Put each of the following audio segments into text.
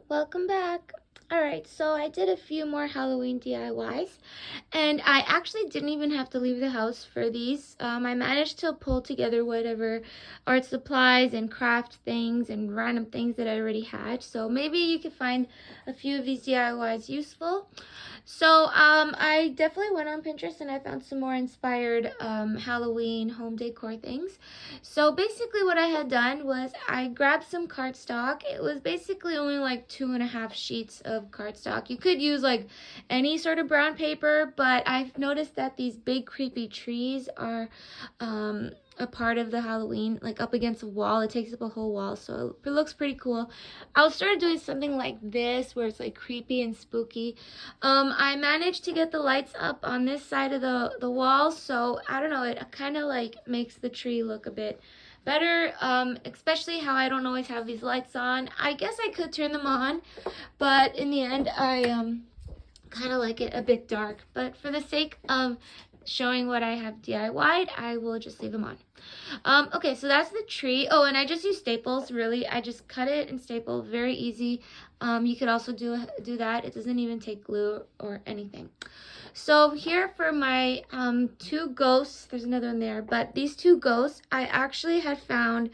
Welcome back. Alright, so I did a few more Halloween DIYs, and I actually didn't even have to leave the house for these. I managed to pull together whatever art supplies and craft things and random things that I already had, so maybe you could find a few of these DIYs useful. So I definitely went on Pinterest and I found some more inspired Halloween home decor things. So basically what I had done was I grabbed some cardstock. It was basically only like 2.5 sheets of cardstock. You could use like any sort of brown paper, but I've noticed that these big creepy trees are a part of the Halloween, like up against a wall. It takes up a whole wall, so it looks pretty cool. I started doing something like this where it's like creepy and spooky. I managed to get the lights up on this side of the wall, so I don't know, it kind of like makes the tree look a bit better, especially how I don't always have these lights on. I guess I could turn them on, but in the end I kind of like it a bit dark, but for the sake of showing what I have DIY'd, I will just leave them on. Okay, so that's the tree. Oh, and I just use staples, really. I just cut it and staple, very easy. You could also do that. It doesn't even take glue or anything. So here for my two ghosts, there's another one there, but these two ghosts, I actually had found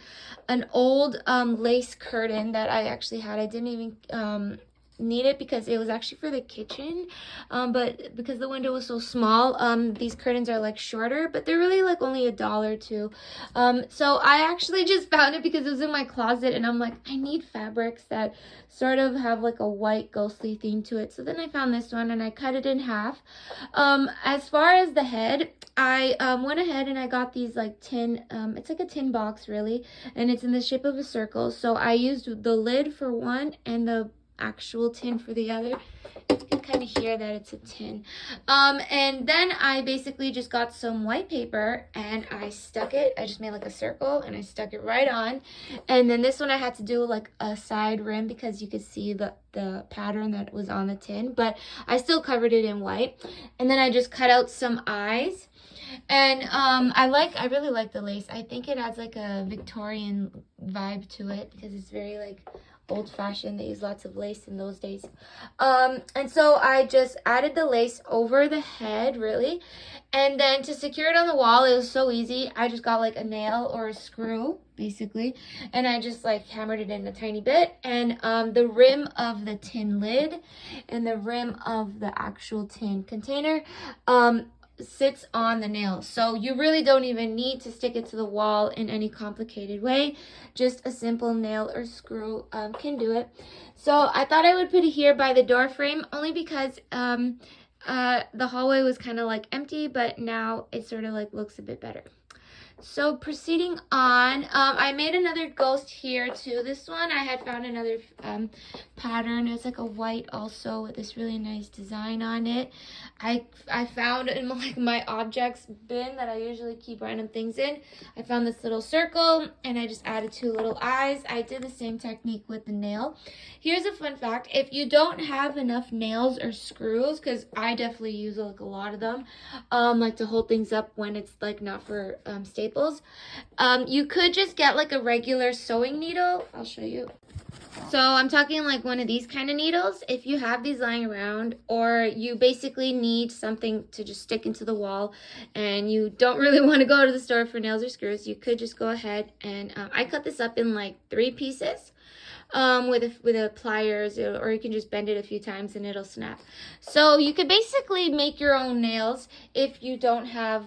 an old lace curtain that I actually had. I didn't even need it because it was actually for the kitchen, but because the window was so small, these curtains are like shorter, but they're really like only $1 or $2. So I actually just found it because it was in my closet, and I'm like, I need fabrics that sort of have like a white ghostly theme to it. So then I found this one and I cut it in half. As far as the head, I went ahead and I got these like tin, it's like a tin box really, and it's in the shape of a circle. So I used the lid for one and the actual tin for the other. You can kind of hear that it's a tin. And then I basically just got some white paper and I stuck it. I just made like a circle and I stuck it right on. And then this one I had to do like a side rim because you could see the pattern that was on the tin, but I still covered it in white. And then I just cut out some eyes. And I really like the lace. I think it adds like a Victorian vibe to it because it's very like old-fashioned. They use lots of lace in those days. And so I just added the lace over the head, really. And then to secure it on the wall, it was so easy. I just got like a nail or a screw, basically, and I just like hammered it in a tiny bit. And the rim of the tin lid and the rim of the actual tin container sits on the nail, so you really don't even need to stick it to the wall in any complicated way. Just a simple nail or screw can do it. So I thought I would put it here by the door frame, only because the hallway was kind of like empty, but now it sort of like looks a bit better. So proceeding on, I made another ghost here too. This one I had found another pattern. It's like a white also with this really nice design on it. I found in like my objects bin that I usually keep random things in. I found this little circle and I just added 2 little eyes. I did the same technique with the nail. Here's a fun fact. If you don't have enough nails or screws, because I definitely use like a lot of them, like to hold things up when it's like not for staples, you could just get like a regular sewing needle. I'll show you. So I'm talking like one of these kind of needles. If you have these lying around, or you basically need something to just stick into the wall and you don't really want to go to the store for nails or screws, you could just go ahead and I cut this up in like 3 pieces with a pliers, or you can just bend it a few times and it'll snap. So you could basically make your own nails if you don't have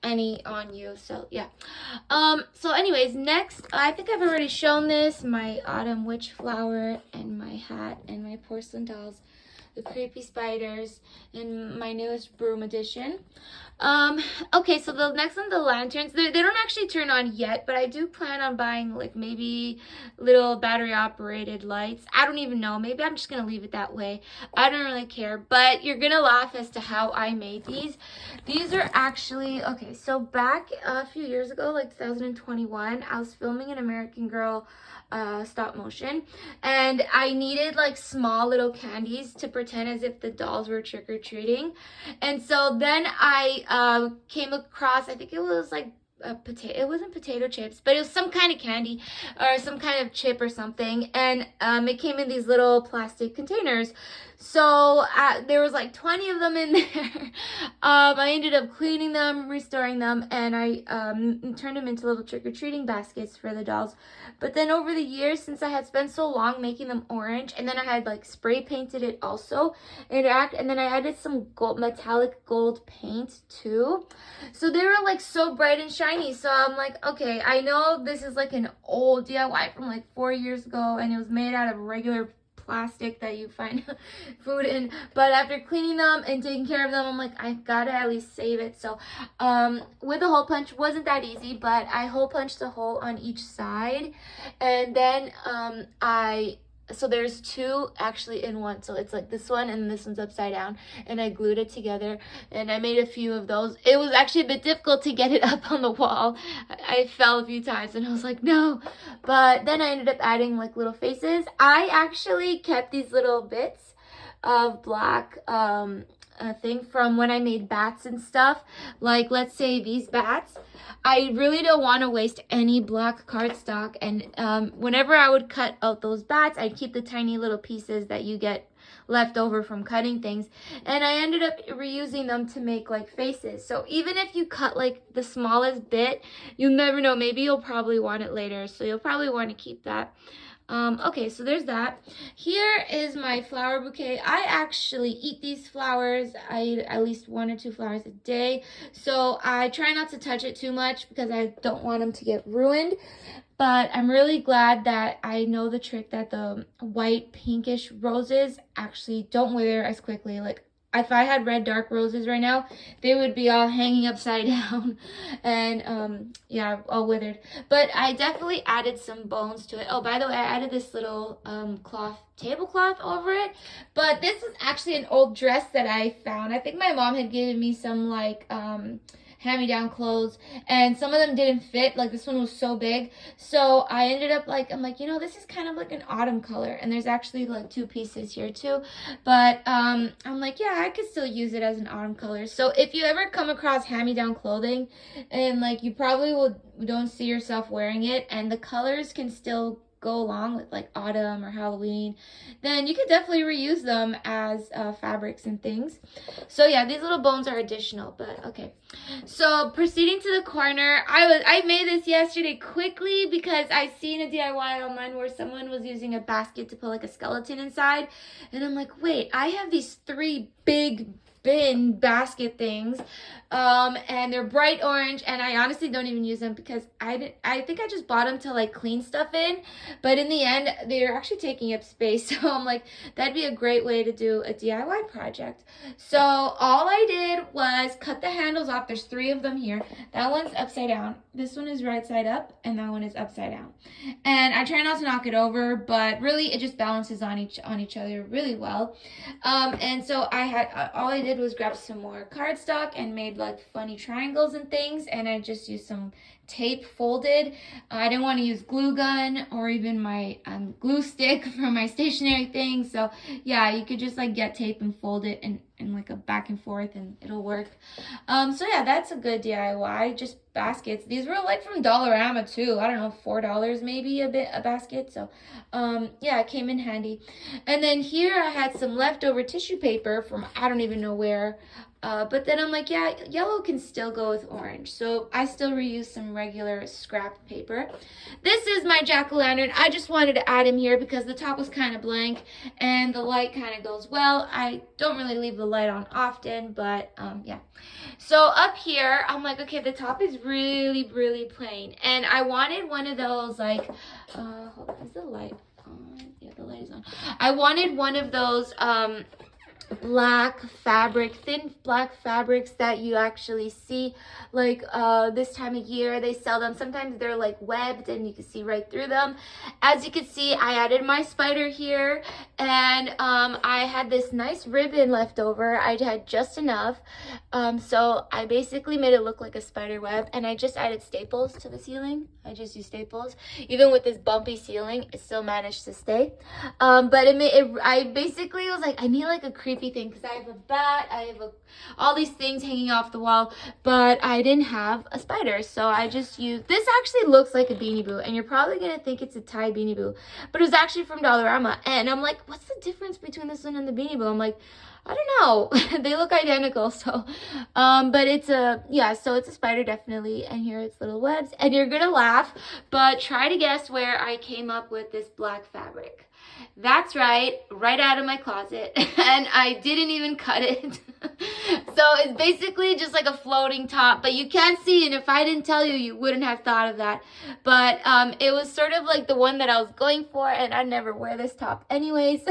any on you. So yeah. So anyways, next, I think I've already shown this, my autumn witch flower and my hat and my porcelain dolls, the creepy spiders, and my newest broom edition. Okay, so the next one, the lanterns, they don't actually turn on yet, but I do plan on buying like maybe little battery operated lights. I don't even know, maybe I'm just gonna leave it that way. I don't really care, but you're gonna laugh as to how I made these. These are actually, okay, so back a few years ago, like 2021, I was filming an American Girl stop motion, and I needed like small little candies to pretend as if the dolls were trick-or-treating. And so then I came across, I think it was like potato, it wasn't potato chips, but it was some kind of candy or some kind of chip or something, and it came in these little plastic containers. So there was like 20 of them in there. I ended up cleaning them, restoring them, and I turned them into little trick-or-treating baskets for the dolls. But then over the years, since I had spent so long making them orange, and then I had like spray painted it also, and then I added some metallic gold paint too. So they were like so bright and shiny. So I'm like, okay, I know this is like an old DIY from like 4 years ago, and it was made out of regular plastic that you find food in, but after cleaning them and taking care of them, I'm like, I gotta at least save it. So with the hole punch, wasn't that easy, but I hole punched a hole on each side, and then so there's two actually in one, so it's like this one and this one's upside down, and I glued it together, and I made a few of those. It was actually a bit difficult to get it up on the wall. I fell a few times and I was like, no, but then I ended up adding like little faces. I actually kept these little bits of black thing from when I made bats and stuff. Like, let's say these bats, I really don't want to waste any black cardstock, and whenever I would cut out those bats, I'd keep the tiny little pieces that you get left over from cutting things, and I ended up reusing them to make like faces. So even if you cut like the smallest bit, you'll never know, maybe you'll probably want it later, so you'll probably want to keep that. Okay, so there's that. Here is my flower bouquet. I actually eat these flowers. I eat at least 1 or 2 flowers a day, so I try not to touch it too much because I don't want them to get ruined. But I'm really glad that I know the trick that the white pinkish roses actually don't wither as quickly. Like, if I had red dark roses right now, they would be all hanging upside down and yeah, all withered. But I definitely added some bones to it. Oh, by the way, I added this little tablecloth over it. But this is actually an old dress that I found. I think my mom had given me some like hand-me-down clothes, and some of them didn't fit. Like, this one was so big, so I ended up like, I'm like, you know, this is kind of like an autumn color, and there's actually like 2 pieces here too, but I'm like, yeah, I could still use it as an autumn color. So if you ever come across hand-me-down clothing and like you probably don't see yourself wearing it, and the colors can still go along with like autumn or Halloween, then you could definitely reuse them as fabrics and things. So yeah, these little bones are additional, but okay. So proceeding to the corner, I made this yesterday quickly because I seen a DIY online where someone was using a basket to put like a skeleton inside, and I'm like, wait, I have these 3 big bin basket things, and they're bright orange, and I honestly don't even use them because I think I just bought them to like clean stuff in, but in the end they're actually taking up space. So I'm like, that'd be a great way to do a DIY project. So all I did was cut the handles off. There's 3 of them here. That one's upside down, this one is right side up, and that one is upside down, and I try not to knock it over, but really it just balances on each other really well. And so all I did was grab some more cardstock and made like funny triangles and things, and I just used some tape folded. I didn't want to use glue gun or even my glue stick for my stationery thing, so yeah, you could just like get tape and fold it and like a back and forth, and it'll work. So yeah, that's a good DIY, just baskets. These were like from Dollarama too, I don't know, $4 maybe a basket, so yeah, it came in handy. And then here I had some leftover tissue paper from I don't even know where, but then I'm like, yeah, yellow can still go with orange, so I still reuse some regular scrap paper. This is my jack-o'-lantern. I just wanted to add him here because the top was kind of blank and the light kind of goes well. I don't really leave the light on often, but yeah. So up here, I'm like, okay, the top is really, really plain, and I wanted one of those like, hold on, is the light on? Yeah, the light is on. I wanted one of those black fabric, thin black fabrics that you actually see like this time of year. They sell them. Sometimes they're like webbed and you can see right through them. As you can see, I added my spider here, and I had this nice ribbon left over. I had just enough, so I basically made it look like a spider web, and I just added staples to the ceiling. I just used staples. Even with this bumpy ceiling, it still managed to stay. But I basically was like, I need like a creepy creepy thing because I have a bat, I have all these things hanging off the wall, but I didn't have a spider, so I just used, this actually looks like a Beanie Boo, and you're probably gonna think it's a Thai Beanie Boo, but it was actually from Dollarama, and I'm like, what's the difference between this one and the Beanie Boo? I'm like, I don't know. They look identical, so but it's a, yeah, so it's a spider definitely, and here it's little webs, and you're gonna laugh, but try to guess where I came up with this black fabric. That's right out of my closet, and I didn't even cut it. So it's basically just like a floating top, but you can't see, and if I didn't tell you, you wouldn't have thought of that. But it was sort of like the one that I was going for, and I never wear this top anyways.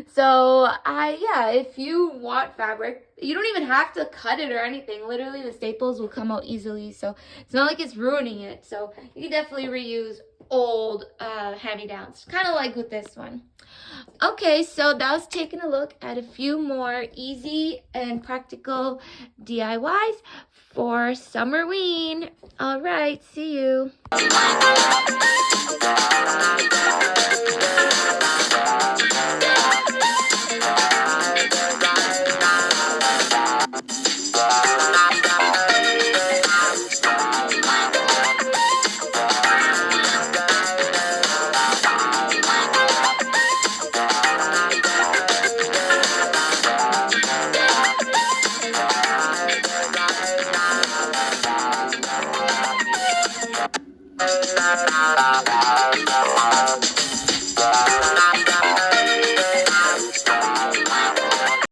So yeah, if you want fabric, you don't even have to cut it or anything. Literally the staples will come out easily, so it's not like it's ruining it. So you can definitely reuse old hand-me-downs, kind of like with this one. Okay, so that was taking a look at a few more easy and practical DIYs for Summer-Ween. All right, see you.